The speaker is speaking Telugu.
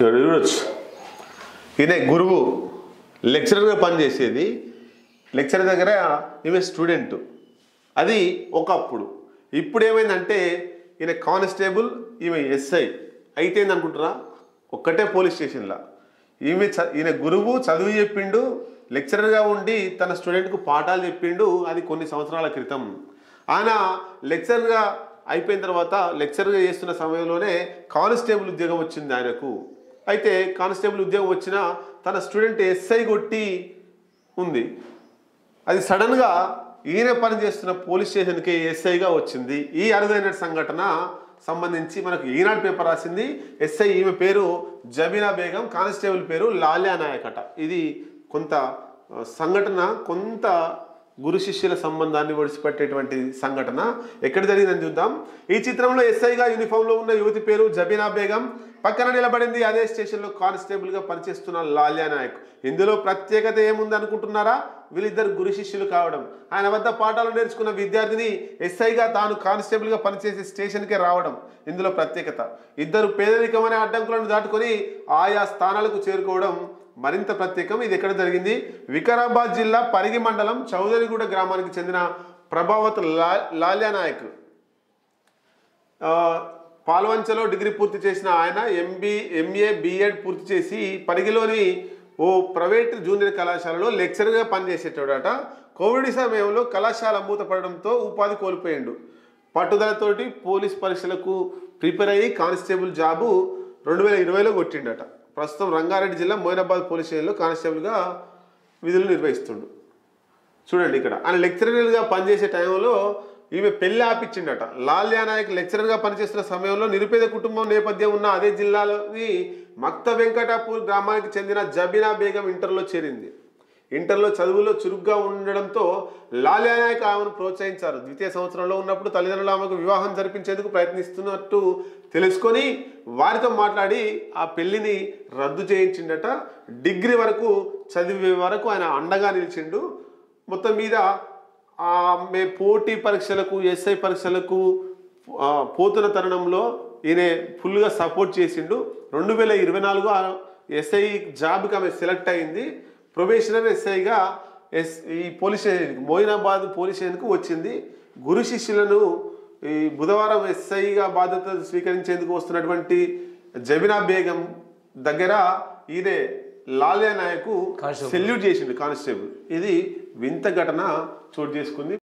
చూడొచ్చు ఈయన గురువు లెక్చరర్గా పనిచేసేది. లెక్చరర్ దగ్గర ఈమె స్టూడెంట్. అది ఒకప్పుడు. ఇప్పుడు ఏమైందంటే ఈయన కానిస్టేబుల్, ఈమె ఎస్ఐ అయితే ఏందనుకుంటారా, ఒక్కటే పోలీస్ స్టేషన్లో. ఈయన గురువు చదువు చెప్పిండు, లెక్చరర్గా ఉండి తన స్టూడెంట్కు పాఠాలు చెప్పిండు. అది కొన్ని సంవత్సరాల క్రితం. ఆయన లెక్చరర్గా అయిపోయిన తర్వాత లెక్చరర్గా చేస్తున్న సమయంలోనే కానిస్టేబుల్ ఉద్యోగం వచ్చింది ఆయనకు. అయితే కానిస్టేబుల్ ఉద్యోగం వచ్చినా తన స్టూడెంట్ ఎస్ఐ కొట్టి ఉంది. అది సడన్గా ఈయన పనిచేస్తున్న పోలీస్ స్టేషన్కి ఎస్ఐగా వచ్చింది. ఈ అరుదైన సంఘటన సంబంధించి మనకు ఈనాడు పేపర్ రాసింది. ఎస్ఐ ఈమె పేరు జబీనా బేగం, కానిస్టేబుల్ పేరు లాల్యా నాయక్ అట. ఇది కొంత సంఘటన, కొంత గురు శిష్యుల సంబంధాన్ని ఒడిసిపెట్టేటువంటి సంఘటన. ఎక్కడ జరిగిందని చూద్దాం. ఈ చిత్రంలో ఎస్ఐగా యూనిఫామ్లో ఉన్న యువతి పేరు జబీనా బేగం. పక్కన నిలబడింది అదే స్టేషన్లో కానిస్టేబుల్గా పనిచేస్తున్న లాల్యా నాయక్. ఇందులో ప్రత్యేకత ఏముంది అనుకుంటున్నారా? వీళ్ళిద్దరు గురు శిష్యులు కావడం. ఆయన వద్ద పాఠాలు నేర్చుకున్న విద్యార్థిని ఎస్ఐగా తాను కానిస్టేబుల్గా పనిచేసే స్టేషన్కే రావడం ఇందులో ప్రత్యేకత. ఇద్దరు పేదరికం అనే అడ్డంకులను దాటుకొని ఆయా స్థానాలకు చేరుకోవడం మరింత ప్రత్యేకం. ఇది ఎక్కడ జరిగింది? వికారాబాద్ జిల్లా పరిగి మండలం చౌదరిగూడ గ్రామానికి చెందిన ప్రభావత్ లాల్యా నాయక్ పాల్వంచలో డిగ్రీ పూర్తి చేసిన ఆయన ఎంఏ బిఎడ్ పూర్తి చేసి పరిగిలోని ఓ ప్రైవేట్ జూనియర్ కళాశాలలో లెక్చరర్గా పనిచేసేటోడట. కోవిడ్ సమయంలో కళాశాల మూతపడడంతో ఉపాధి కోల్పోయాడు. పట్టుదలతోటి పోలీస్ పరీక్షలకు ప్రిపేర్ అయ్యి కానిస్టేబుల్ జాబు 2020లో కొట్టిండట. ప్రస్తుతం రంగారెడ్డి జిల్లా మోయినాబాద్ పోలీస్ స్టేషన్లో కానిస్టేబుల్గా విధులు నిర్వహిస్తుండు. చూడండి, ఇక్కడ ఆయన లెక్చరర్గా పనిచేసే టైంలో ఈమె పెళ్లి ఆపిచ్చిండట. లాల్యా నాయక్ లెక్చరర్గా పనిచేస్తున్న సమయంలో నిరుపేద కుటుంబం నేపథ్యం ఉన్న అదే జిల్లాలోని మక్త వెంకటాపూర్ గ్రామానికి చెందిన జబీనా బేగం ఇంటర్లో చేరింది. ఇంటర్లో చదువులో చురుగ్గా ఉండడంతో లాల్యా నాయక్ ఆమెను ప్రోత్సహించారు. ద్వితీయ సంవత్సరంలో ఉన్నప్పుడు తల్లిదండ్రులు ఆమెకు వివాహం జరిపించేందుకు ప్రయత్నిస్తున్నట్టు తెలుసుకొని వారితో మాట్లాడి ఆ పెళ్లిని రద్దు చేయించిండట. డిగ్రీ వరకు చదివే వరకు ఆయన అండగా నిలిచిండు. మొత్తం మీద ఆమె పోటీ పరీక్షలకు, ఎస్ఐ పరీక్షలకు పోతున్న తరుణంలో ఈయన ఫుల్గా సపోర్ట్ చేసిండు. 2024 ఎస్ఐ జాబ్కి ఆమె సెలెక్ట్ అయింది. ప్రొబేషనర్ ఎస్ఐగా ఈ పోలీస్ స్టేషన్ మోయినాబాద్ పోలీస్ స్టేషన్కు వచ్చింది. గురు శిష్యులను ఈ బుధవారం ఎస్ఐగా బాధ్యతలు స్వీకరించేందుకు వస్తున్నటువంటి జబీనా బేగం దగ్గర ఈయన లాల్యా నాయక్ సెల్యూట్ చేసిండు కానిస్టేబుల్. ఇది వింత ఘటన చోటు చేసుకుంది.